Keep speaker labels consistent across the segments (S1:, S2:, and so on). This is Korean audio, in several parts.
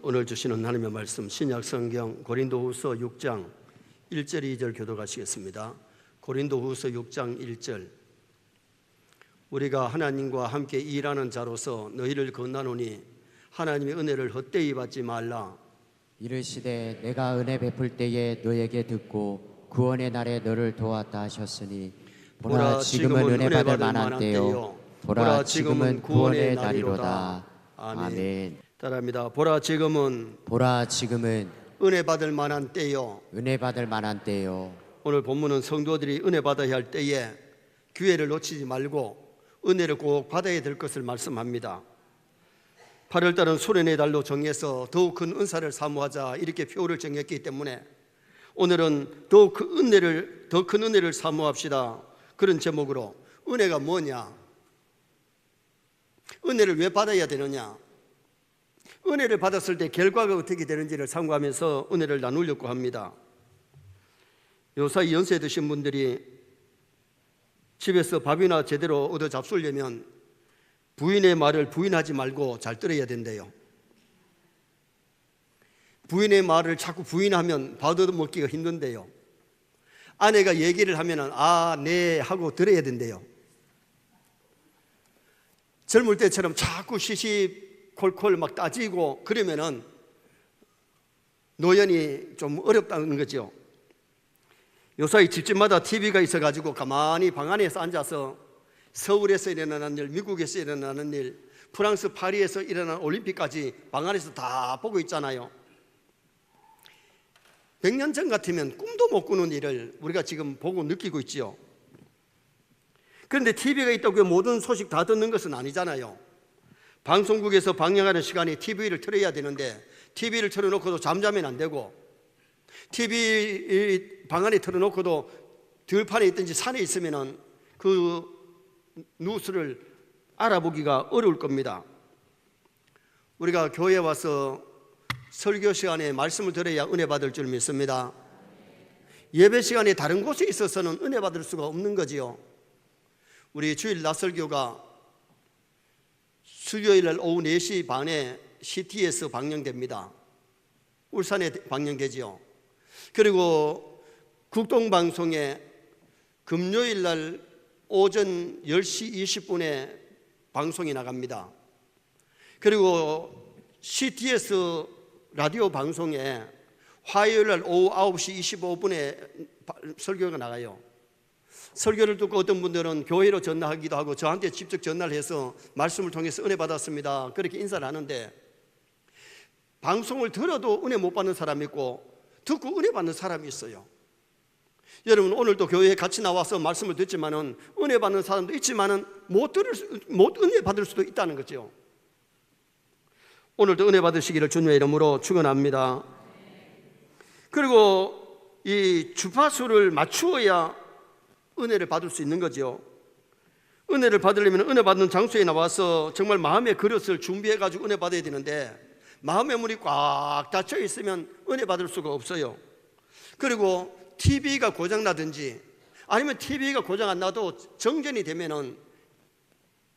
S1: 오늘 주시는 하나님의 말씀 신약성경 고린도후서 6장 1절 2절 교독하시겠습니다. 고린도후서 6장 1절. 우리가 하나님과 함께 일하는 자로서 너희를 권하노니 하나님의 은혜를 헛되이 받지 말라.
S2: 이르시되 내가 은혜 베풀 때에 너에게 듣고 구원의 날에 너를 도왔다 하셨으니 보라 지금은 은혜 받을 만한 때요 보라 지금은 구원의 날이로다. 아멘.
S1: 따라합니다. 보라 지금은
S2: 은혜
S1: 받을 만한 때요.
S2: 은혜 받을 만한 때요.
S1: 오늘 본문은 성도들이 은혜 받아야 할 때에 기회를 놓치지 말고 은혜를 꼭 받아야 될 것을 말씀합니다. 8월달은 수련의 달로 정해서 더욱 큰 은사를 사모하자 이렇게 표를 정했기 때문에 오늘은 더욱 더 큰 은혜를 사모합시다. 그런 제목으로 은혜가 뭐냐? 은혜를 왜 받아야 되느냐? 은혜를 받았을 때 결과가 어떻게 되는지를 상고하면서 은혜를 나누려고 합니다. 요사이 연세 드신 분들이 집에서 밥이나 제대로 얻어 잡수려면 부인의 말을 부인하지 말고 잘 들어야 된대요. 부인의 말을 자꾸 부인하면 밥 얻어 먹기가 힘든데요. 아내가 얘기를 하면 아, 네 하고 들어야 된대요. 젊을 때처럼 자꾸 시시콜콜 막 따지고 그러면은 노연이 좀 어렵다는 거죠. 요사이 집집마다 TV가 있어가지고 가만히 방 안에서 앉아서 서울에서 일어나는 일, 미국에서 일어나는 일, 프랑스 파리에서 일어나는 올림픽까지 방 안에서 다 보고 있잖아요. 100년 전 같으면 꿈도 못 꾸는 일을 우리가 지금 보고 느끼고 있지요. 그런데 TV가 있다고 모든 소식 다 듣는 것은 아니잖아요. 방송국에서 방영하는 시간에 TV를 틀어야 되는데 TV를 틀어놓고도 잠자면 안 되고 TV 방 안에 틀어놓고도 들판에 있든지 산에 있으면 그 뉴스를 알아보기가 어려울 겁니다. 우리가 교회에 와서 설교 시간에 말씀을 들어야 은혜 받을 줄 믿습니다. 예배 시간에 다른 곳에 있어서는 은혜 받을 수가 없는 거지요. 우리 주일 낮설교가 수요일 날 오후 4시 반에 CT에서 방영됩니다. 울산에 방영되지요. 그리고 국동방송에 금요일 날 오전 10시 20분에 방송이 나갑니다. 그리고 CTS 라디오 방송에 화요일 날 오후 9시 25분에 설교가 나가요. 설교를 듣고 어떤 분들은 교회로 전화하기도 하고 저한테 직접 전화를 해서 말씀을 통해서 은혜 받았습니다 그렇게 인사를 하는데, 방송을 들어도 은혜 못 받는 사람이 있고 듣고 은혜 받는 사람이 있어요. 여러분, 오늘도 교회에 같이 나와서 말씀을 듣지만은 은혜 받는 사람도 있지만은 못 은혜 받을 수도 있다는 거죠. 오늘도 은혜 받으시기를 주님의 이름으로 축원합니다. 그리고 이 주파수를 맞추어야 은혜를 받을 수 있는 거죠. 은혜를 받으려면 은혜 받는 장소에 나와서 정말 마음의 그릇을 준비해가지고 은혜 받아야 되는데 마음의 문이 꽉 닫혀 있으면 은혜 받을 수가 없어요. 그리고 TV가 고장나든지 아니면 TV가 고장 안 나도 정전이 되면은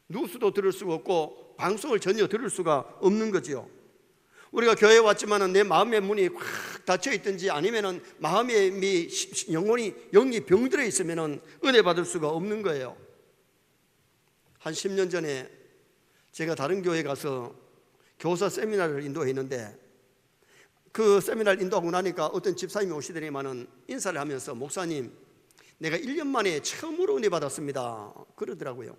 S1: 뉴스도 들을 수가 없고 방송을 전혀 들을 수가 없는 거죠. 우리가 교회에 왔지만은 내 마음의 문이 꽉 닫혀 있든지 아니면은 마음의 영이 병들어 있으면은 은혜 받을 수가 없는 거예요. 한 10년 전에 제가 다른 교회에 가서 교사 세미나를 인도했는데 그 세미나를 인도하고 나니까 어떤 집사님이 오시더니만은 인사를 하면서 목사님, 내가 1년 만에 처음으로 은혜 받았습니다 그러더라고요.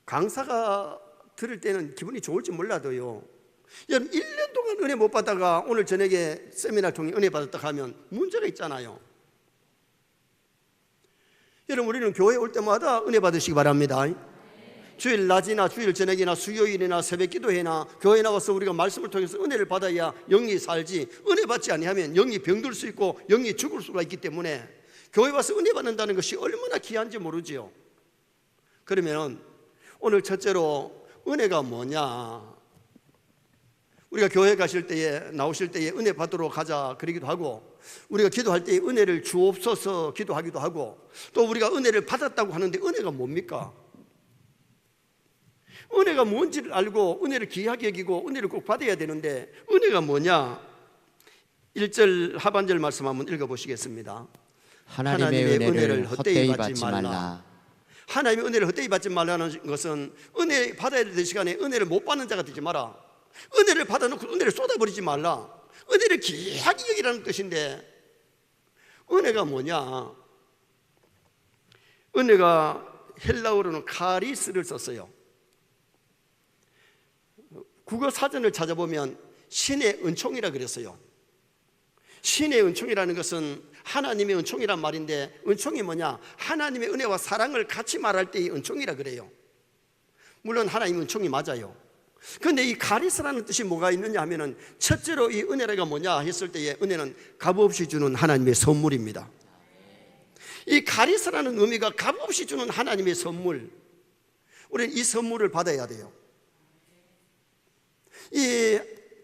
S1: 강사가 들을 때는 기분이 좋을지 몰라도요, 여러분 1년 동안 은혜 못 받다가 오늘 저녁에 세미나를 통해 은혜 받았다 하면 문제가 있잖아요. 여러분, 우리는 교회에 올 때마다 은혜 받으시기 바랍니다. 주일 낮이나 주일 저녁이나 수요일이나 새벽 기도회나 교회 나와서 우리가 말씀을 통해서 은혜를 받아야 영이 살지, 은혜 받지 아니하면 영이 병들 수 있고 영이 죽을 수가 있기 때문에 교회 와서 은혜 받는다는 것이 얼마나 귀한지 모르지요. 그러면 오늘 첫째로 은혜가 뭐냐? 우리가 교회 가실 때에 나오실 때에 은혜 받으러 가자 그러기도 하고, 우리가 기도할 때에 은혜를 주옵소서 기도하기도 하고, 또 우리가 은혜를 받았다고 하는데 은혜가 뭡니까? 은혜가 뭔지를 알고 은혜를 귀하게 여기고 은혜를 꼭 받아야 되는데 은혜가 뭐냐? 1절 하반절 말씀 한번 읽어보시겠습니다.
S2: 하나님의 은혜를 헛되이 받지 말라.
S1: 하나님의 은혜를 헛되이 받지 말라는 것은 은혜 받아야 될 시간에 은혜를 못 받는 자가 되지 마라. 은혜를 받아놓고 은혜를 쏟아버리지 말라. 은혜를 귀하게 여기라는 뜻인데 은혜가 뭐냐? 은혜가 헬라어로는 카리스를 썼어요. 국어 사전을 찾아보면 신의 은총이라 그랬어요. 신의 은총이라는 것은 하나님의 은총이란 말인데 은총이 뭐냐? 하나님의 은혜와 사랑을 같이 말할 때의 은총이라 그래요. 물론 하나님의 은총이 맞아요. 그런데 이 카리스라는 뜻이 뭐가 있느냐 하면은 첫째로 이 은혜가 뭐냐 했을 때에 은혜는 값없이 주는 하나님의 선물입니다. 이 카리스라는 의미가 값없이 주는 하나님의 선물. 우리는 이 선물을 받아야 돼요. 이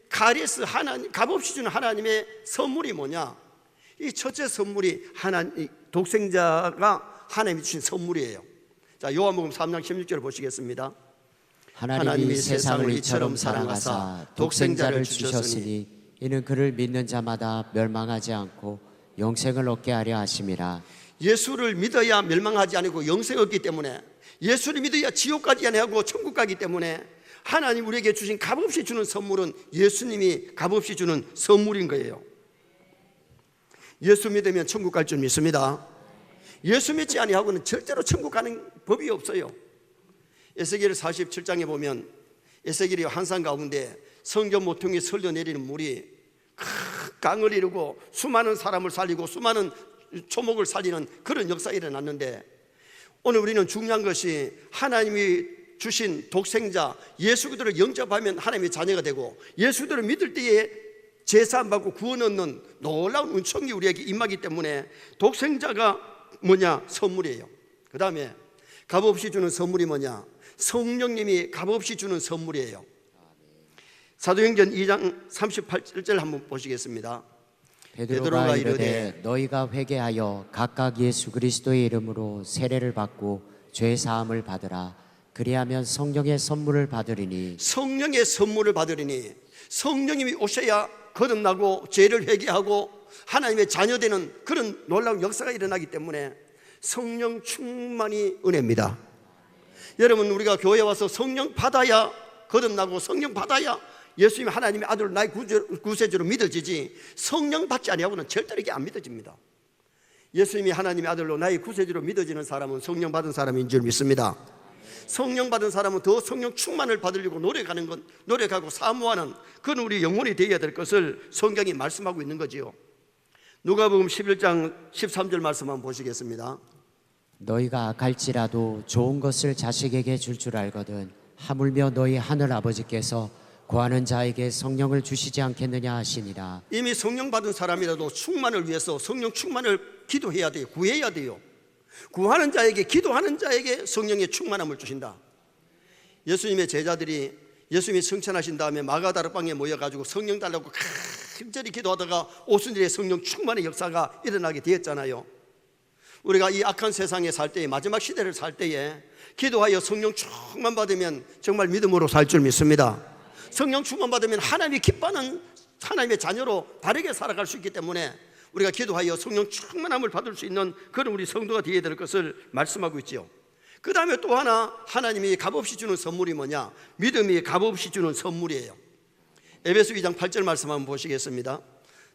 S1: 카리스 하나님 값없이 주는 하나님의 선물이 뭐냐? 이 첫째 선물이 하나님 독생자가 하나님이 주신 선물이에요. 자, 요한복음 3장 16절을 보시겠습니다.
S2: 하나님이 세상을 이처럼 사랑하사 독생자를 주셨으니 이는 그를 믿는 자마다 멸망하지 않고 영생을 얻게 하려 하심이라.
S1: 예수를 믿어야 멸망하지 않고 영생 얻기 때문에 예수를 믿어야 지옥 가지 아니하고 천국 가기 때문에 하나님 우리에게 주신 값없이 주는 선물은 예수님이 값없이 주는 선물인 거예요. 예수 믿으면 천국 갈 줄 믿습니다. 예수 믿지 아니하고는 절대로 천국 가는 법이 없어요. 에스겔 47장에 보면 에스겔이 환상 가운데 성전 모퉁이 설려 내리는 물이 강을 이루고 수많은 사람을 살리고 수많은 초목을 살리는 그런 역사가 일어났는데 오늘 우리는 중요한 것이 하나님이 주신 독생자 예수 그리스도를 영접하면 하나님의 자녀가 되고 예수 그리스도를 믿을 때에 제사함 받고 구원 얻는 놀라운 은총이 우리에게 임하기 때문에 독생자가 뭐냐? 선물이에요. 그 다음에 값없이 주는 선물이 뭐냐? 성령님이 값없이 주는 선물이에요. 사도행전 2장 38절 한번 보시겠습니다.
S2: 베드로가 이르되 너희가 회개하여 각각 예수 그리스도의 이름으로 세례를 받고 죄 사함을 받으라. 그리하면 성령의 선물을 받으리니.
S1: 성령의 선물을 받으리니 성령님이 오셔야 거듭나고 죄를 회개하고 하나님의 자녀되는 그런 놀라운 역사가 일어나기 때문에 성령 충만이 은혜입니다. 여러분 우리가 교회에 와서 성령 받아야 거듭나고 성령 받아야 예수님이 하나님의 아들로 나의 구세주로 믿어지지 성령 받지 아니하고는 절대로 이게 안 믿어집니다. 예수님이 하나님의 아들로 나의 구세주로 믿어지는 사람은 성령 받은 사람인 줄 믿습니다. 성령 받은 사람은 더 성령 충만을 받으려고 노력하고 사모하는 그런 우리 영혼이 되어야 될 것을 성경이 말씀하고 있는 거지요. 누가복음 11장 13절 말씀 한번 보시겠습니다.
S2: 너희가 악할지라도 좋은 것을 자식에게 줄 줄 알거든 하물며 너희 하늘 아버지께서 구하는 자에게 성령을 주시지 않겠느냐 하시니라.
S1: 이미 성령 받은 사람이라도 충만을 위해서 성령 충만을 기도해야 돼요. 구해야 돼요. 구하는 자에게 기도하는 자에게 성령의 충만함을 주신다. 예수님의 제자들이 예수님이 승천하신 다음에 마가다락방에 모여가지고 성령 달라고 간절히 기도하다가 오순절에 성령 충만의 역사가 일어나게 되었잖아요. 우리가 이 악한 세상에 살 때에 마지막 시대를 살 때에 기도하여 성령 충만 받으면 정말 믿음으로 살 줄 믿습니다. 성령 충만 받으면 하나님이 기뻐하는 하나님의 자녀로 바르게 살아갈 수 있기 때문에 우리가 기도하여 성령 충만함을 받을 수 있는 그런 우리 성도가 되어야 될 것을 말씀하고 있지요. 그 다음에 또 하나 하나님이 값없이 주는 선물이 뭐냐? 믿음이 값없이 주는 선물이에요. 에베소 2장 8절 말씀 한번 보시겠습니다.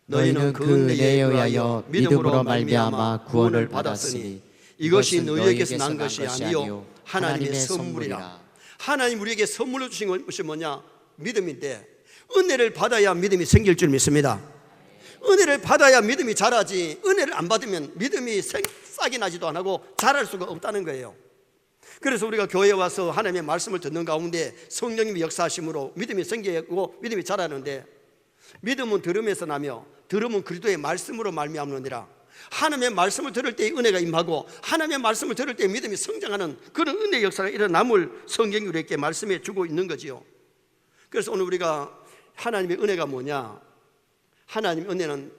S2: 너희는 그 은혜에 의하여 믿음으로 말미암아 구원을 받았으니 이것이 너희에게서 난 것이 아니요 하나님의 선물이라.
S1: 하나님 우리에게 선물로 주신 것이 뭐냐? 믿음인데 은혜를 받아야 믿음이 생길 줄 믿습니다. 은혜를 받아야 믿음이 자라지 은혜를 안 받으면 믿음이 싹이 나지도 안 하고 자랄 수가 없다는 거예요. 그래서 우리가 교회에 와서 하나님의 말씀을 듣는 가운데 성령님이 역사하심으로 믿음이 생기고 믿음이 자라는데 믿음은 들음에서 나며 들음은 그리스도의 말씀으로 말미암느니라. 하나님의 말씀을 들을 때 은혜가 임하고 하나님의 말씀을 들을 때 믿음이 성장하는 그런 은혜의 역사가 일어남을 성경이 우리에게 말씀해 주고 있는 거지요. 그래서 오늘 우리가 하나님의 은혜가 뭐냐? 하나님의 은혜는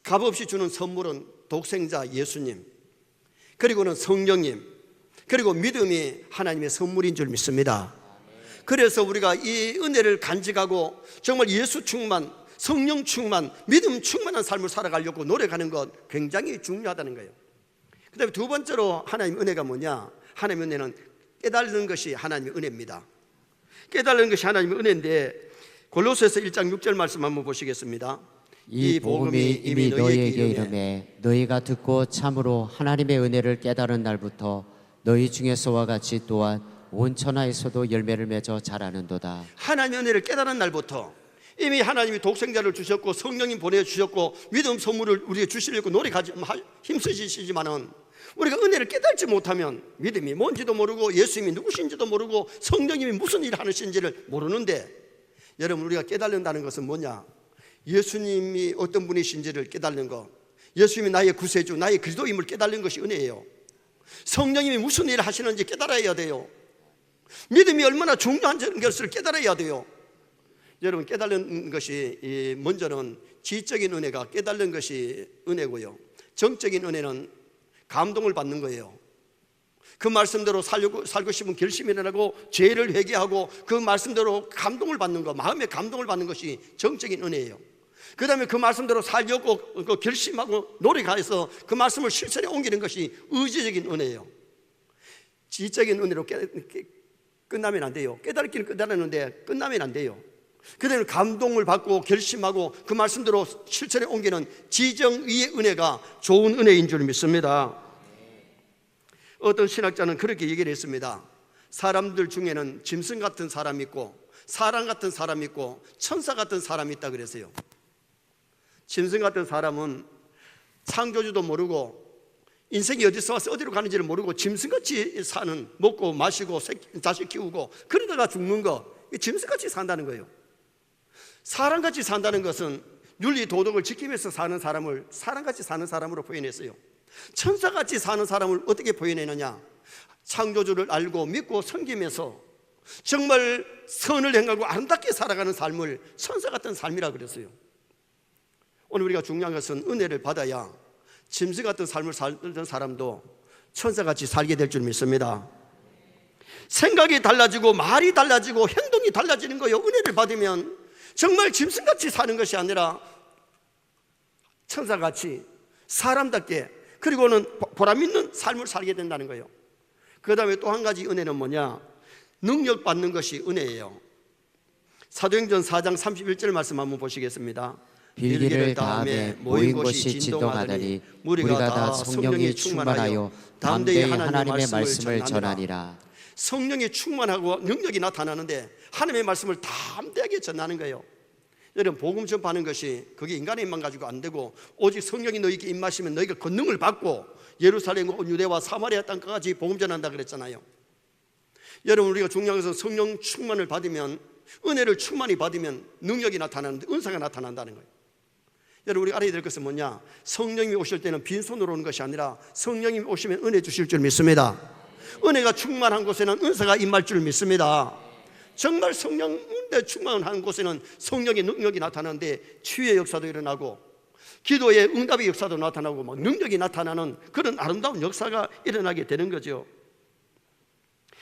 S1: 값없이 주는 선물은 독생자 예수님, 그리고는 성령님, 그리고 믿음이 하나님의 선물인 줄 믿습니다. 그래서 우리가 이 은혜를 간직하고 정말 예수 충만, 성령 충만, 믿음 충만한 삶을 살아가려고 노력하는 것 굉장히 중요하다는 거예요. 그 다음에 두 번째로 하나님의 은혜가 뭐냐? 하나님의 은혜는 깨달는 것이 하나님의 은혜입니다. 깨달는 것이 하나님의 은혜인데 골로새서 1장 6절 말씀 한번 보시겠습니다.
S2: 이 복음이 이미 너희에게 이르매 너희가 듣고 참으로 하나님의 은혜를 깨달은 날부터 너희 중에서와 같이 또한 온 천하에서도 열매를 맺어 자라는도다.
S1: 하나님의 은혜를 깨달은 날부터 이미 하나님이 독생자를 주셨고 성령님 보내주셨고 믿음 선물을 우리에게 주시려고 노력하지 힘쓰시지만은 우리가 은혜를 깨달지 못하면 믿음이 뭔지도 모르고 예수님이 누구신지도 모르고 성령님이 무슨 일을 하시는지를 모르는데, 여러분 우리가 깨달는다는 것은 뭐냐? 예수님이 어떤 분이신지를 깨달는 것, 예수님이 나의 구세주, 나의 그리스도임을 깨달는 것이 은혜예요. 성령님이 무슨 일을 하시는지 깨달아야 돼요. 믿음이 얼마나 중요한 것을 깨달아야 돼요. 여러분 깨달는 것이 먼저는 지적인 은혜가 깨달는 것이 은혜고요, 정적인 은혜는 감동을 받는 거예요. 그 말씀대로 살고 싶은 결심이 일어나고 죄를 회개하고 그 말씀대로 감동을 받는 것, 마음의 감동을 받는 것이 정적인 은혜예요. 그 다음에 그 말씀대로 살려고 결심하고 노력해서 그 말씀을 실천에 옮기는 것이 의지적인 은혜예요. 지적인 은혜로 끝나면 안 돼요. 깨달기는 깨달았는데 끝나면 안 돼요. 그 다음에 감동을 받고 결심하고 그 말씀대로 실천에 옮기는 지정의의 은혜가 좋은 은혜인 줄 믿습니다. 어떤 신학자는 그렇게 얘기를 했습니다. 사람들 중에는 짐승 같은 사람이 있고 사람 같은 사람이 있고 천사 같은 사람이 있다 그랬어요. 짐승 같은 사람은 창조주도 모르고 인생이 어디서 와서 어디로 가는지를 모르고 짐승같이 사는, 먹고 마시고 자식 키우고 그러다가 죽는 거, 짐승같이 산다는 거예요. 사람같이 산다는 것은 윤리 도덕을 지키면서 사는 사람을 사람같이 사는 사람으로 표현했어요. 천사같이 사는 사람을 어떻게 표현했느냐? 창조주를 알고 믿고 섬기면서 정말 선을 행하고 아름답게 살아가는 삶을 천사 같은 삶이라 그랬어요. 오늘 우리가 중요한 것은 은혜를 받아야 짐승 같은 삶을 살던 사람도 천사같이 살게 될 줄 믿습니다. 생각이 달라지고 말이 달라지고 행동이 달라지는 거예요. 은혜를 받으면 정말 짐승같이 사는 것이 아니라 천사같이 사람답게, 그리고는 보람있는 삶을 살게 된다는 거예요. 그 다음에 또 한 가지 은혜는 뭐냐? 능력 받는 것이 은혜예요. 사도행전 4장 31절 말씀 한번 보시겠습니다.
S2: 빌기를 다음에 모인 곳이 진동하더니 우리가 다 성령이 충만하여 담대히 하나님의 말씀을 전하니라.
S1: 성령이 충만하고 능력이 나타나는데 하나님의 말씀을 담대하게 전하는 거예요. 여러분 복음 전파하는 것이 그게 인간의 힘만 가지고 안 되고 오직 성령이 너희에게 임하시면 너희가 권능을 받고 예루살렘과 유대와 사마리아 땅까지 복음 전한다 그랬잖아요. 여러분 우리가 중요한 것은 성령 충만을 받으면, 은혜를 충만히 받으면 능력이 나타나는데 은사가 나타난다는 거예요. 여러분 우리가 알아야 될 것은 뭐냐? 성령이 오실 때는 빈손으로 오는 것이 아니라 성령이 오시면 은혜 주실 줄 믿습니다. 은혜가 충만한 곳에는 은사가 임할 줄 믿습니다. 정말 성령 은혜 충만한 곳에는 성령의 능력이 나타나는데 치유의 역사도 일어나고 기도의 응답의 역사도 나타나고 막 능력이 나타나는 그런 아름다운 역사가 일어나게 되는 거죠.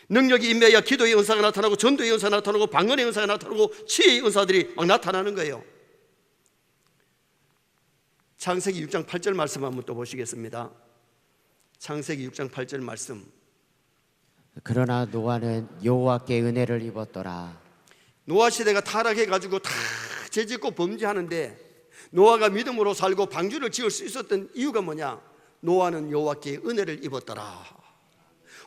S1: 능력이 임해야 기도의 은사가 나타나고 전도의 은사가 나타나고 방언의 은사가 나타나고 치유의 은사들이 막 나타나는 거예요. 창세기 6장 8절 말씀 한번 또 보시겠습니다. 창세기 6장 8절 말씀.
S2: 그러나 노아는 여호와께 은혜를 입었더라.
S1: 노아 시대가 타락해가지고 다 죄짓고 범죄하는데 노아가 믿음으로 살고 방주를 지을 수 있었던 이유가 뭐냐? 노아는 여호와께 은혜를 입었더라.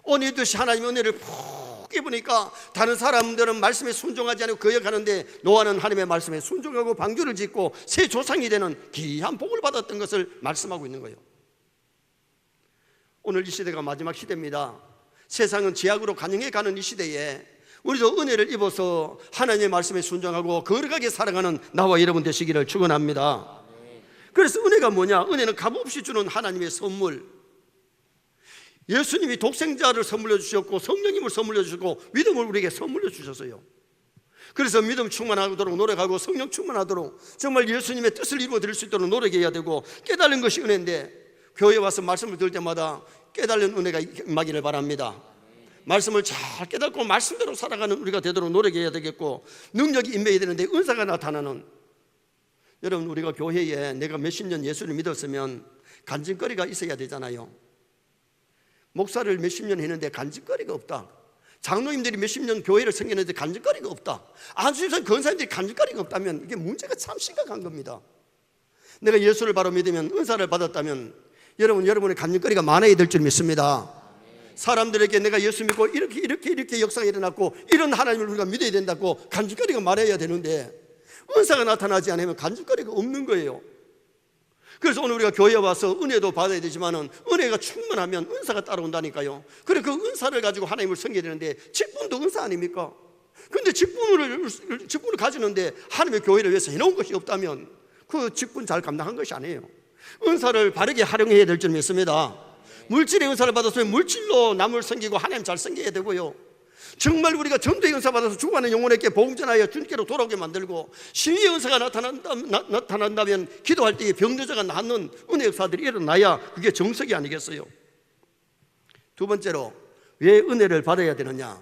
S1: 오늘듯이 하나님의 은혜를 푹 입으니까 다른 사람들은 말씀에 순종하지 않고 거역하는데 노아는 하나님의 말씀에 순종하고 방주를 짓고 새 조상이 되는 귀한 복을 받았던 것을 말씀하고 있는 거예요. 오늘 이 시대가 마지막 시대입니다. 세상은 죄악으로 간영해가는 이 시대에 우리도 은혜를 입어서 하나님의 말씀에 순종하고 거룩하게 살아가는 나와 여러분 되시기를 축원합니다. 그래서 은혜가 뭐냐? 은혜는 값없이 주는 하나님의 선물. 예수님이 독생자를 선물로 주셨고 성령님을 선물로 주셨고 믿음을 우리에게 선물로 주셨어요. 그래서 믿음 충만하도록 노력하고 성령 충만하도록 정말 예수님의 뜻을 이루어 드릴 수 있도록 노력해야 되고, 깨달은 것이 은혜인데 교회에 와서 말씀을 들을 때마다 깨달은 은혜가 임하기를 바랍니다. 말씀을 잘 깨닫고 말씀대로 살아가는 우리가 되도록 노력해야 되겠고, 능력이 임해야 되는데 은사가 나타나는, 여러분 우리가 교회에 내가 몇십 년 예수를 믿었으면 간증거리가 있어야 되잖아요. 목사를 몇십 년 했는데 간증거리가 없다. 장로님들이 몇십 년 교회를 섬겼는데 간증거리가 없다. 안수집사 권사님들이 간증거리가 없다면 이게 문제가 참 심각한 겁니다. 내가 예수를 바로 믿으면, 은사를 받았다면 여러분의 간증거리가 많아야 될 줄 믿습니다. 사람들에게 내가 예수 믿고 이렇게 역사가 일어났고 이런 하나님을 우리가 믿어야 된다고 간증거리가 많아야 되는데, 은사가 나타나지 않으면 간증거리가 없는 거예요. 그래서 오늘 우리가 교회에 와서 은혜도 받아야 되지만은 은혜가 충만하면 은사가 따라온다니까요. 그래 그 은사를 가지고 하나님을 섬겨야 되는데, 직분도 은사 아닙니까? 근데 직분을 가지는데 하나님의 교회를 위해서 해놓은 것이 없다면 그 직분 잘 감당한 것이 아니에요. 은사를 바르게 활용해야 될 줄 믿습니다. 물질의 은사를 받았으면 물질로 남을 섬기고 하나님 잘 섬겨야 되고요. 정말 우리가 전도의 은사 받아서 죽어가는 영혼에게 복음 전하여 주님께로 돌아오게 만들고, 신의 은사가 나타난다면 기도할 때에 병자가 낫는 은혜 역사들이 일어나야 그게 정석이 아니겠어요? 두 번째로, 왜 은혜를 받아야 되느냐?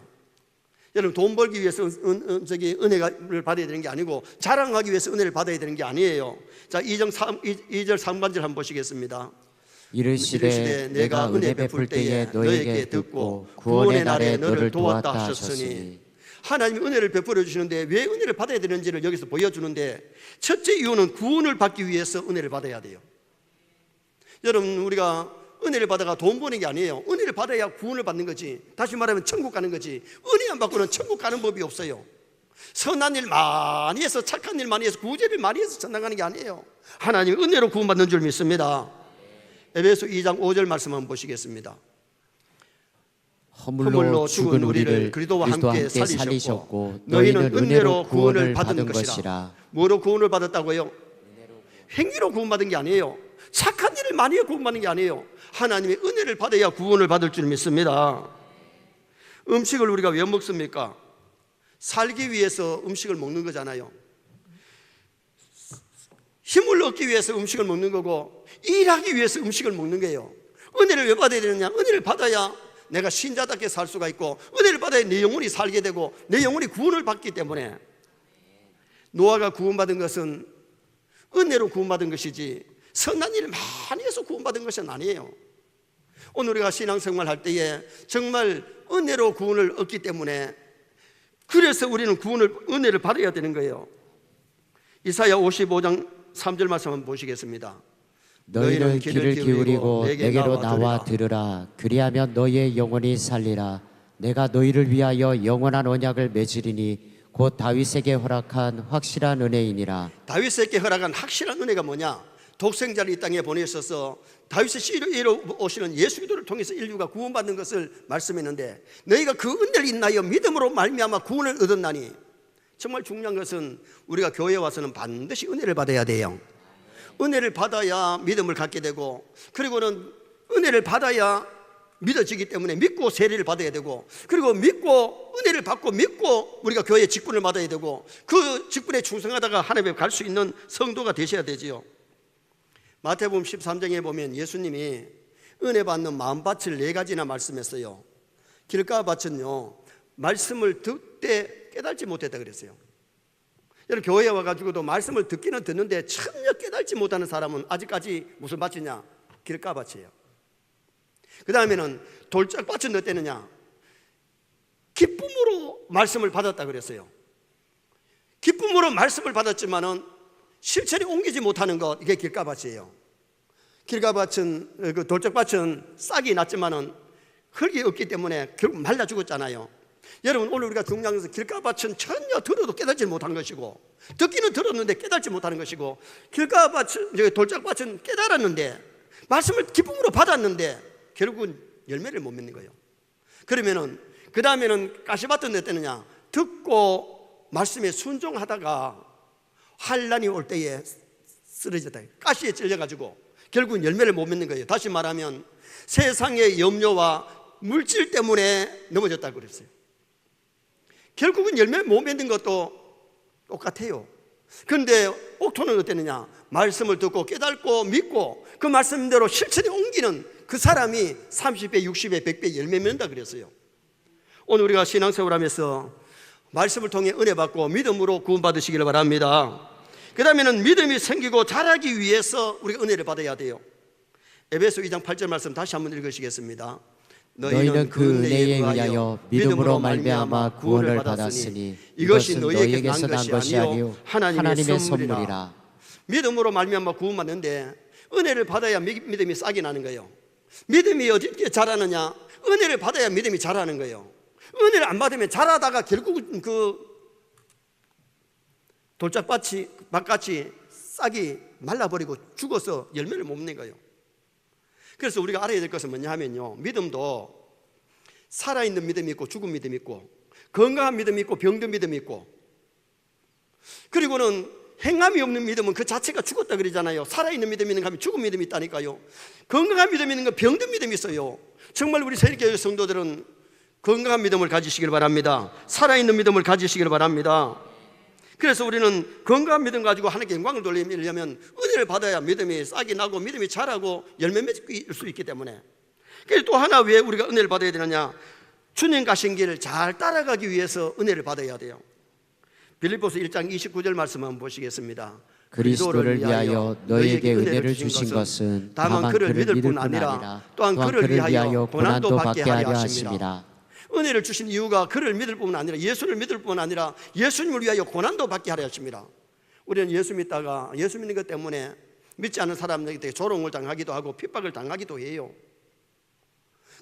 S1: 여러분 돈 벌기 위해서 은혜를 받아야 되는 게 아니고, 자랑하기 위해서 은혜를 받아야 되는 게 아니에요. 자, 2절 3반절 한번 보시겠습니다.
S2: 이르시되 내가 은혜 베풀 때에 너에게 듣고 구원의 날에 너를 도왔다 하셨으니.
S1: 하나님이 은혜를 베풀어 주시는데 왜 은혜를 받아야 되는지를 여기서 보여주는데, 첫째 이유는 구원을 받기 위해서 은혜를 받아야 돼요. 여러분 우리가 은혜를 받아가 돈 버는 게 아니에요. 은혜를 받아야 구원을 받는 거지. 다시 말하면 천국 가는 거지. 은혜 안 받고는 천국 가는 법이 없어요. 선한 일 많이 해서, 착한 일 많이 해서, 구제를 많이 해서 천당 가는 게 아니에요. 하나님 은혜로 구원받는 줄 믿습니다. 에베소 2장 5절 말씀 한번 보시겠습니다.
S2: 허물로 죽은 우리를 그리스도와 함께 살리셨고 너희는 은혜로 구원을 받은 것이라.
S1: 뭐로 구원을 받았다고요? 행위로 구원받은 게 아니에요. 착한 일을 많이 해서 구원받는 게 아니에요. 하나님의 은혜를 받아야 구원을 받을 줄 믿습니다. 음식을 우리가 왜 먹습니까? 살기 위해서 음식을 먹는 거잖아요. 힘을 얻기 위해서 음식을 먹는 거고, 일하기 위해서 음식을 먹는 거예요. 은혜를 왜 받아야 되느냐? 은혜를 받아야 내가 신자답게 살 수가 있고, 은혜를 받아야 내 영혼이 살게 되고, 내 영혼이 구원을 받기 때문에. 노아가 구원받은 것은 은혜로 구원받은 것이지 선한 일을 많이 해서 구원받은 것은 아니에요. 오늘 우리가 신앙생활 할 때에 정말 은혜로 구원을 얻기 때문에, 그래서 우리는 은혜를 받아야 되는 거예요. 이사야 55장 3절 말씀 한번 보시겠습니다.
S2: 너희는 귀를 기울이고 내게로 나와 들으라. 그리하면 너희의 영혼이 살리라. 내가 너희를 위하여 영원한 언약을 맺으리니 곧 다윗에게 허락한 확실한 은혜이니라.
S1: 다윗에게 허락한 확실한 은혜가 뭐냐? 독생자를 이 땅에 보내셔서 다윗의 씨로 오시는 예수 그리스도를 통해서 인류가 구원받는 것을 말씀했는데, 너희가 그 은혜를 인하여 믿음으로 말미암아 구원을 얻었나니. 정말 중요한 것은 우리가 교회에 와서는 반드시 은혜를 받아야 돼요. 은혜를 받아야 믿음을 갖게 되고, 그리고는 은혜를 받아야 믿어지기 때문에 믿고 세례를 받아야 되고, 그리고 믿고 은혜를 받고 믿고 우리가 교회에 직분을 받아야 되고, 그 직분에 충성하다가 하나님께 갈 수 있는 성도가 되셔야 되지요. 마태복음 13장에 보면 예수님이 은혜 받는 마음밭을 4가지나 말씀했어요. 길가밭은요, 말씀을 듣되 깨달지 못했다 그랬어요. 여러분 교회에 와가지고도 말씀을 듣기는 듣는데 전혀 깨달지 못하는 사람은 아직까지 무슨 밭이냐? 길가밭이에요. 그 다음에는 돌짝밭은 어땠느냐? 기쁨으로 말씀을 받았다 그랬어요. 기쁨으로 말씀을 받았지만은 실천에 옮기지 못하는 것, 이게 길가밭이에요. 길가밭은, 그 돌짝밭은 싹이 났지만은 흙이 없기 때문에 결국 말라 죽었잖아요. 여러분 오늘 우리가 중요한 것은 길가밭은 전혀 들어도 깨닫지 못한 것이고, 듣기는 들었는데 깨닫지 못하는 것이고, 길가밭은, 돌짝밭은 깨달았는데 말씀을 기쁨으로 받았는데 결국은 열매를 못 맺는 거예요. 그러면은 그 다음에는 가시밭은 어땠느냐? 듣고 말씀에 순종하다가 환난이 올 때에 쓰러졌다. 가시에 찔려가지고 결국은 열매를 못 맺는 거예요. 다시 말하면 세상의 염려와 물질 때문에 넘어졌다고 그랬어요. 결국은 열매를 못 맺는 것도 똑같아요. 그런데 옥토는 어땠느냐? 말씀을 듣고 깨닫고 믿고 그 말씀대로 실천에 옮기는 그 사람이 30배, 60배, 100배 열매 맺는다 그랬어요. 오늘 우리가 신앙생활하면서 말씀을 통해 은혜 받고 믿음으로 구원받으시기를 바랍니다. 그 다음에는 믿음이 생기고 자라기 위해서 우리가 은혜를 받아야 돼요. 에베소 2장 8절 말씀 다시 한번 읽으시겠습니다.
S2: 너희는 그 은혜에 의하여 믿음으로 말미암아 구원을 받았으니 이것이 너희에게서 난 것이 아니요 하나님의 선물이라.
S1: 믿음으로 말미암아 구원받는데 은혜를 받아야 믿음이 싹이 나는 거예요. 믿음이 어떻게 자라느냐? 은혜를 받아야 믿음이 자라는 거예요. 은혜를 안 받으면 자라다가 결국은 그 돌짝밭같이 싹이 말라버리고 죽어서 열매를 못 맺는 거예요. 그래서 우리가 알아야 될 것은 뭐냐 하면요, 믿음도 살아있는 믿음이 있고 죽은 믿음이 있고 건강한 믿음이 있고 병든 믿음이 있고, 그리고는 행함이 없는 믿음은 그 자체가 죽었다 그러잖아요. 살아있는 믿음이 있는 거 죽은 믿음이 있다니까요. 건강한 믿음이 있는 건 병든 믿음이 있어요. 정말 우리 새롭게 성도들은 건강한 믿음을 가지시길 바랍니다. 살아있는 믿음을 가지시길 바랍니다. 그래서 우리는 건강한 믿음 가지고 하나님께 영광을 돌리려면 은혜를 받아야 믿음이 싹이 나고 믿음이 자라고 열매 맺을 수 있기 때문에. 그래서 또 하나 왜 우리가 은혜를 받아야 되느냐? 주님 가신 길을 잘 따라가기 위해서 은혜를 받아야 돼요. 빌립보서 1장 29절 말씀 한번 보시겠습니다.
S2: 그리스도를 위하여 너희에게 은혜를 주신 것은 다만 그를 믿을 뿐 아니라 또한 그를 위하여 고난도 받게 하려 하심이라.
S1: 은혜를 주신 이유가 그를 믿을 뿐만 아니라 예수를 믿을 뿐만 아니라 예수님을 위하여 고난도 받게 하려 하십니다. 우리는 예수 믿다가 예수 믿는 것 때문에 믿지 않은 사람들에게 조롱을 당하기도 하고 핍박을 당하기도 해요.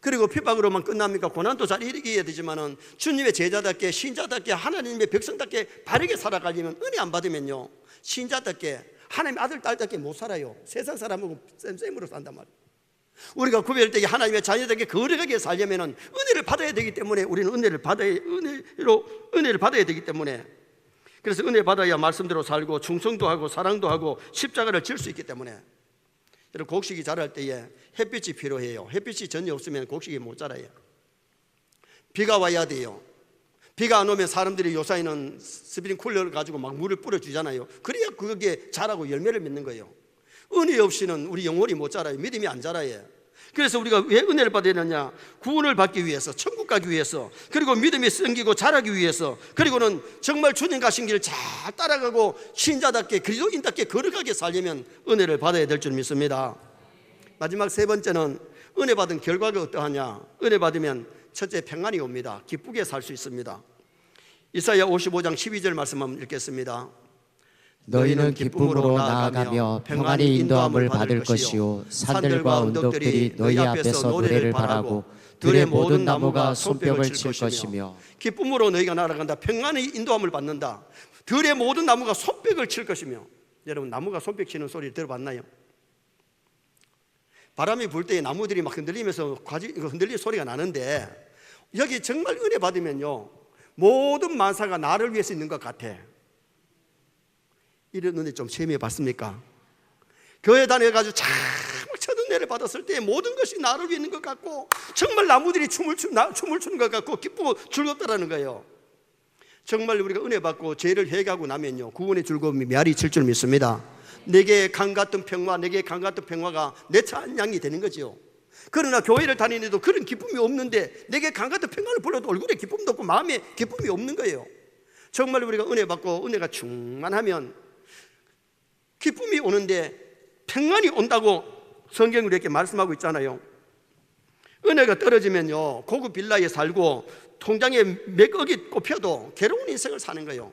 S1: 그리고 핍박으로만 끝납니까? 고난도 잘 이기게 되지만은 주님의 제자답게 신자답게 하나님의 백성답게 바르게 살아가려면 은혜 안 받으면요, 신자답게 하나님의 아들 딸답게 못 살아요. 세상 사람하고 쌤으로 산단 말이에요. 우리가 구별되게 하나님의 자녀들에게 거룩하게 살려면 은혜를 받아야 되기 때문에 우리는 은혜를 받아야 되기 때문에, 그래서 은혜 받아야 말씀대로 살고 충성도 하고 사랑도 하고 십자가를 질 수 있기 때문에. 여러분, 곡식이 자랄 때에 햇빛이 필요해요. 햇빛이 전혀 없으면 곡식이 못 자라요. 비가 와야 돼요. 비가 안 오면 사람들이 요사이는 스프링쿨러를 가지고 막 물을 뿌려주잖아요. 그래야 그게 자라고 열매를 맺는 거예요. 은혜 없이는 우리 영혼이 못 자라요. 믿음이 안 자라요. 그래서 우리가 왜 은혜를 받아야 되느냐? 구원을 받기 위해서, 천국 가기 위해서, 그리고 믿음이 생기고 자라기 위해서, 그리고는 정말 주님 가신 길을 잘 따라가고 신자답게 그리스도인답게 거룩하게 살려면 은혜를 받아야 될 줄 믿습니다. 마지막 세 번째는 은혜 받은 결과가 어떠하냐? 은혜 받으면 첫째, 평안이 옵니다. 기쁘게 살 수 있습니다. 이사야 55장 12절 말씀 한번 읽겠습니다.
S2: 너희는 기쁨으로 나아가며 평안히 인도함을 받을 것이요 산들과 언덕들이 너희 앞에서 노래를 바라고 들의 모든 나무가 손뼉을 칠 것이며.
S1: 기쁨으로 너희가 날아간다. 평안히 인도함을 받는다. 들의 모든 나무가 손뼉을 칠 것이며. 여러분, 나무가 손뼉 치는 소리 들어봤나요? 바람이 불 때 나무들이 막 흔들리면서 흔들리는 소리가 나는데, 여기 정말 은혜 받으면요, 모든 만사가 나를 위해서 있는 것 같아. 이런 은혜 좀 체험해 봤습니까? 교회 다녀가지고 참 첫 은혜를 받았을 때 모든 것이 나를 위해 있는 것 같고 정말 나무들이 춤을 추는 것 같고 기쁘고 즐겁다라는 거예요. 정말 우리가 은혜 받고 죄를 해가고 나면요, 구원의 즐거움이 메아리 칠 줄 믿습니다. 내게 강 같은 평화, 내게 강 같은 평화가 내 찬양이 되는 거죠. 그러나 교회를 다니는데도 그런 기쁨이 없는데 내게 강 같은 평화를 불러도 얼굴에 기쁨도 없고 마음에 기쁨이 없는 거예요. 정말 우리가 은혜 받고 은혜가 충만하면 기쁨이 오는데 평안이 온다고 성경이 이렇게 말씀하고 있잖아요. 은혜가 떨어지면요, 고급 빌라에 살고 통장에 몇 억이 꼽혀도 괴로운 인생을 사는 거예요.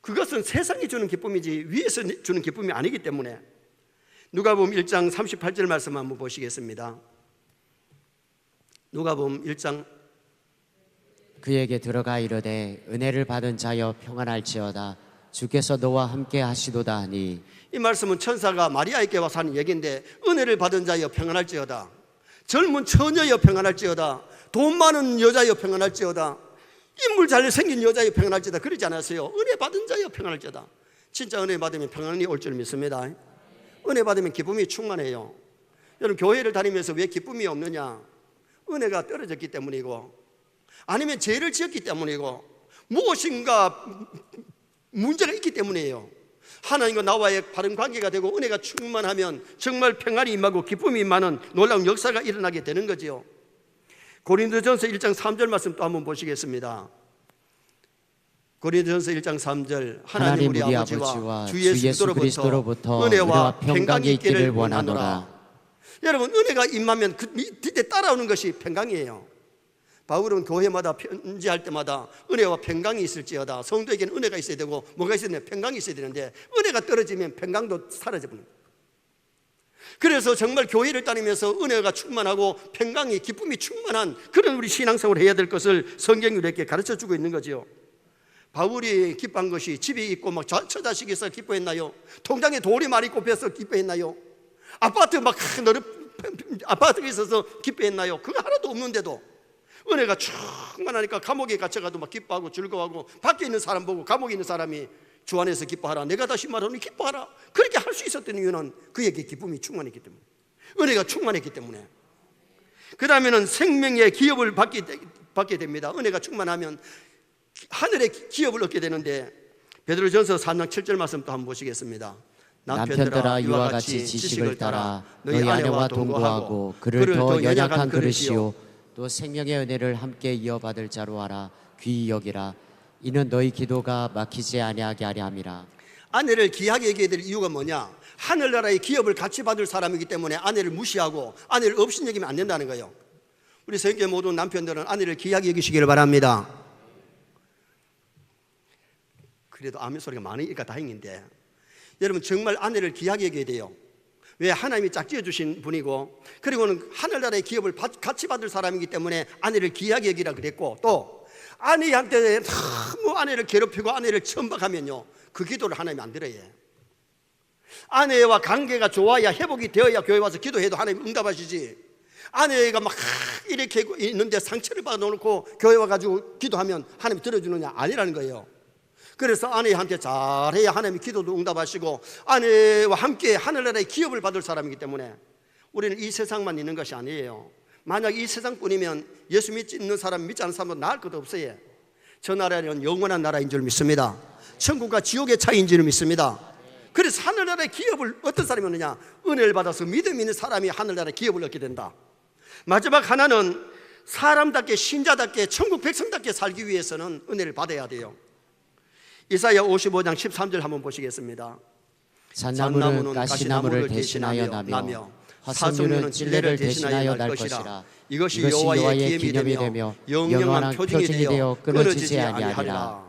S1: 그것은 세상이 주는 기쁨이지 위에서 주는 기쁨이 아니기 때문에. 누가복음 1장 38절 말씀 한번 보시겠습니다. 누가복음 1장.
S2: 그에게 들어가 이르되 은혜를 받은 자여 평안할지어다 주께서 너와 함께 하시도다 하니.
S1: 이 말씀은 천사가 마리아에게 와서 하는 얘기인데, 은혜를 받은 자여 평안할지어다, 젊은 처녀여 평안할지어다, 돈 많은 여자여 평안할지어다, 인물 잘생긴 여자여 평안할지어다 그러지 않았어요. 은혜 받은 자여 평안할지어다. 진짜 은혜 받으면 평안이 올 줄 믿습니다. 은혜 받으면 기쁨이 충만해요. 여러분, 교회를 다니면서 왜 기쁨이 없느냐? 은혜가 떨어졌기 때문이고, 아니면 죄를 지었기 때문이고, 무엇인가 문제가 있기 때문이에요. 하나님과 나와의 바른 관계가 되고 은혜가 충만하면 정말 평안이 임하고 기쁨이 임하는 놀라운 역사가 일어나게 되는 거지요. 고린도전서 1장 3절 말씀 또 한번 보시겠습니다. 고린도전서 1장 3절 하나님 우리 아버지와 주 예수 그리스도로부터 은혜와 평강이 있기를 원하노라. 여러분, 은혜가 임하면 그 밑에 따라오는 것이 평강이에요. 바울은 교회마다 편지할 때마다 은혜와 평강이 있을지어다. 성도에게는 은혜가 있어야 되고 뭐가 있어야 되냐? 평강이 있어야 되는데 은혜가 떨어지면 평강도 사라져버립니다. 그래서 정말 교회를 다니면서 은혜가 충만하고 평강이, 기쁨이 충만한 그런 우리 신앙생활을 해야 될 것을 성경이 우리에게 가르쳐주고 있는 거죠. 바울이 기뻐한 것이 집이 있고 막 처자식이 있어 기뻐했나요? 통장에 돌이 많이 꼽혀서 기뻐했나요? 아파트 막 아파트에 있어서 기뻐했나요? 그거 하나도 없는데도 은혜가 충만하니까 감옥에 갇혀가도 막 기뻐하고 즐거워하고, 밖에 있는 사람 보고 감옥에 있는 사람이 주 안에서 기뻐하라, 내가 다시 말하노니 기뻐하라, 그렇게 할 수 있었던 이유는 그에게 기쁨이 충만했기 때문에, 은혜가 충만했기 때문에. 그 다음에는 생명의 기업을 받게 됩니다. 은혜가 충만하면 하늘의 기업을 얻게 되는데, 베드로전서 3장 7절 말씀 또 한번 보시겠습니다.
S2: 남편들아 이와 같이 지식을 따라 너희 아내와 동거하고 그를 더 연약한 그릇이요 또 생명의 은혜를 함께 이어받을 자로 하라. 귀히 여기라. 이는 너희 기도가 막히지 아니하게 하려 함이라.
S1: 아내를 귀하게 여겨야 될 이유가 뭐냐? 하늘나라의 기업을 같이 받을 사람이기 때문에 아내를 무시하고 아내를 업신여기면 안 된다는 거예요. 우리 성교회 모든 남편들은 아내를 귀하게 여기시기를 바랍니다. 그래도 아멘 소리가 많으니까 다행인데, 여러분 정말 아내를 귀하게 여겨야 돼요. 왜? 하나님이 짝지어 주신 분이고, 그리고는 하늘나라의 기업을 같이 받을 사람이기 때문에 아내를 귀하게 여기라 그랬고, 또 아내한테 너무 아내를 괴롭히고 아내를 천박하면요, 그 기도를 하나님이 안 들어요. 아내와 관계가 좋아야, 회복이 되어야 교회 와서 기도해도 하나님 응답하시지. 아내가 막 이렇게 있는데 상처를 받아놓고 교회 와가지고 기도하면 하나님 들어주느냐? 아니라는 거예요. 그래서 아내한테 잘해야 하나님이 기도도 응답하시고 아내와 함께 하늘나라의 기업을 받을 사람이기 때문에 우리는 이 세상만 있는 것이 아니에요. 만약 이 세상뿐이면 예수 믿는 사람, 믿지 않는 사람도 나을 것도 없어요. 저 나라는 영원한 나라인 줄 믿습니다. 천국과 지옥의 차이인 줄 믿습니다. 그래서 하늘나라의 기업을 어떤 사람이 얻느냐? 은혜를 받아서 믿음 있는 사람이 하늘나라의 기업을 얻게 된다. 마지막 하나는 사람답게, 신자답게, 천국 백성답게 살기 위해서는 은혜를 받아야 돼요. 이사야 55장 13절 한번 보시겠습니다.
S2: 잣나무는 가시나무를 대신하여 나며 화석류는 찔레를 대신하여 날 것이라. 이것이 여호와의 기념이 되며 영원한 표징이 되어 끊어지지 아니하리라.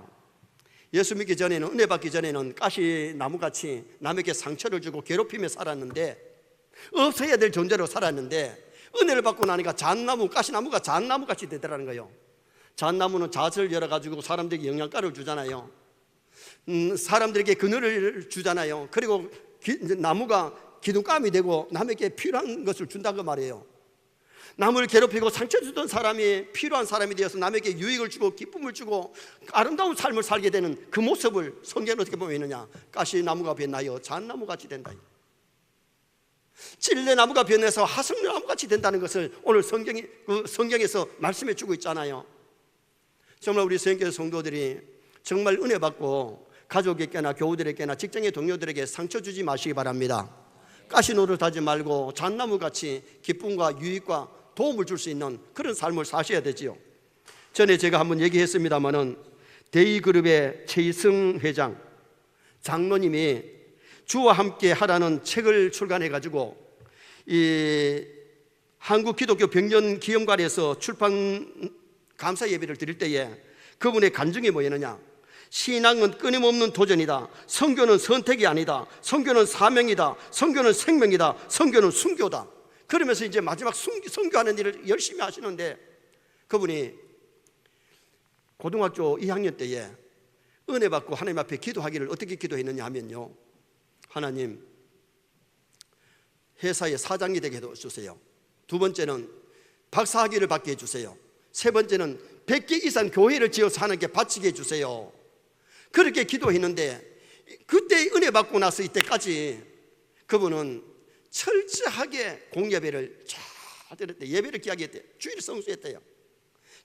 S1: 예수 믿기 전에는, 은혜 받기 전에는 가시나무같이 남에게 상처를 주고 괴롭히며 살았는데, 없어야 될 존재로 살았는데, 은혜를 받고 나니까 잣나무, 가시나무가 잣나무같이 되더라는 거예요. 잣나무는 잣을 열어가지고 사람들에게 영양가를 주잖아요. 사람들에게 그늘을 주잖아요. 그리고 나무가 기둥감이 되고 남에게 필요한 것을 준다고 말이에요. 남을 괴롭히고 상처 주던 사람이 필요한 사람이 되어서 남에게 유익을 주고 기쁨을 주고 아름다운 삶을 살게 되는 그 모습을 성경은 어떻게 보면 있느냐? 가시나무가 변하여 잣나무같이 된다. 찔레나무가 변해서 화석나무같이 된다는 것을 오늘 성경에서 말씀해 주고 있잖아요. 정말 우리 성경의 성도들이 정말 은혜 받고 가족에게나 교우들에게나 직장의 동료들에게 상처 주지 마시기 바랍니다. 가시 노릇하지 말고 잣나무같이 기쁨과 유익과 도움을 줄 수 있는 그런 삶을 사셔야 되지요. 전에 제가 한번 얘기했습니다마는 데이그룹의 최희승 회장 장로님이 주와 함께 하라는 책을 출간해가지고 이 한국기독교병전기념관에서 출판 감사 예배를 드릴 때에 그분의 간증이 뭐였느냐? 신앙은 끊임없는 도전이다. 선교는 선택이 아니다. 선교는 사명이다. 선교는 생명이다. 선교는 순교다. 그러면서 이제 마지막 선교하는 일을 열심히 하시는데, 그분이 고등학교 2학년 때에 은혜 받고 하나님 앞에 기도하기를 어떻게 기도했느냐 하면요, 하나님, 회사의 사장이 되게 해주세요. 두 번째는 박사학위를 받게 해주세요. 세 번째는 100개 이상 교회를 지어서 하나님께 바치게 해주세요. 그렇게 기도했는데, 그때 은혜 받고 나서 이때까지 그분은 철저하게 공예배를 잘 드렸대. 예배를 귀하게 했대요. 주일 성수했대요.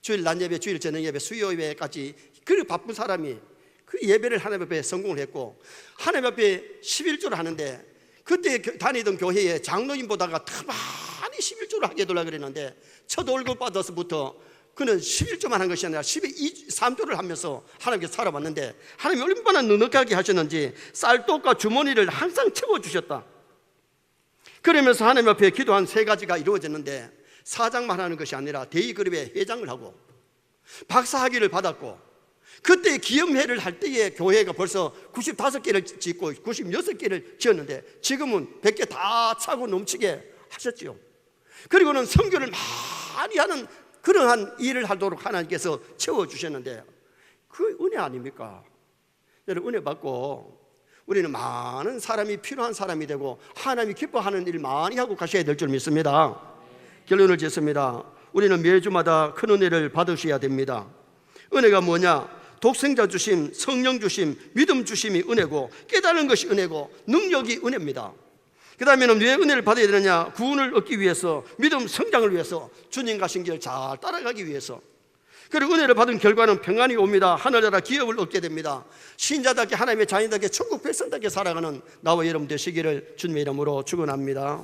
S1: 주일 낮 예배, 주일 저녁 예배, 수요 예배까지 그 바쁜 사람이 그 예배를 하나님 앞에 성공을 했고, 하나님 앞에 11조를 하는데, 그때 다니던 교회에 장로님보다가 더 많이 빨리 11조를 하게 해달라 그랬는데 첫 월급 받아서부터 그는 11조만 한 것이 아니라 3조를 하면서 하나님께 살아왔는데 하나님이 얼마나 넉넉하게 하셨는지 쌀떡과 주머니를 항상 채워주셨다. 그러면서 하나님 앞에 기도한 3가지가 이루어졌는데 사장만 하는 것이 아니라 대의그룹의 회장을 하고 박사학위를 받았고 그때 기염회를 할 때에 교회가 벌써 95개를 짓고 96개를 지었는데 지금은 100개 다 차고 넘치게 하셨지요. 그리고는 선교를 많이 하는 그러한 일을 하도록 하나님께서 채워주셨는데 그 은혜 아닙니까? 여러분 은혜 받고 우리는 많은 사람이 필요한 사람이 되고 하나님이 기뻐하는 일 많이 하고 가셔야 될 줄 믿습니다. 결론을 짓습니다. 우리는 매주마다 큰 은혜를 받으셔야 됩니다. 은혜가 뭐냐? 독생자 주심, 성령 주심, 믿음 주심이 은혜고 깨달은 것이 은혜고 능력이 은혜입니다. 그 다음에는 왜 은혜를 받아야 되느냐? 구원을 얻기 위해서, 믿음 성장을 위해서, 주님 가신 길 잘 따라가기 위해서. 그리고 은혜를 받은 결과는 평안이 옵니다. 하늘나라 기업을 얻게 됩니다. 신자답게 하나님의 자녀답게 천국 백성답게 살아가는 나와 여러분 되시기를 주님의 이름으로 축원합니다.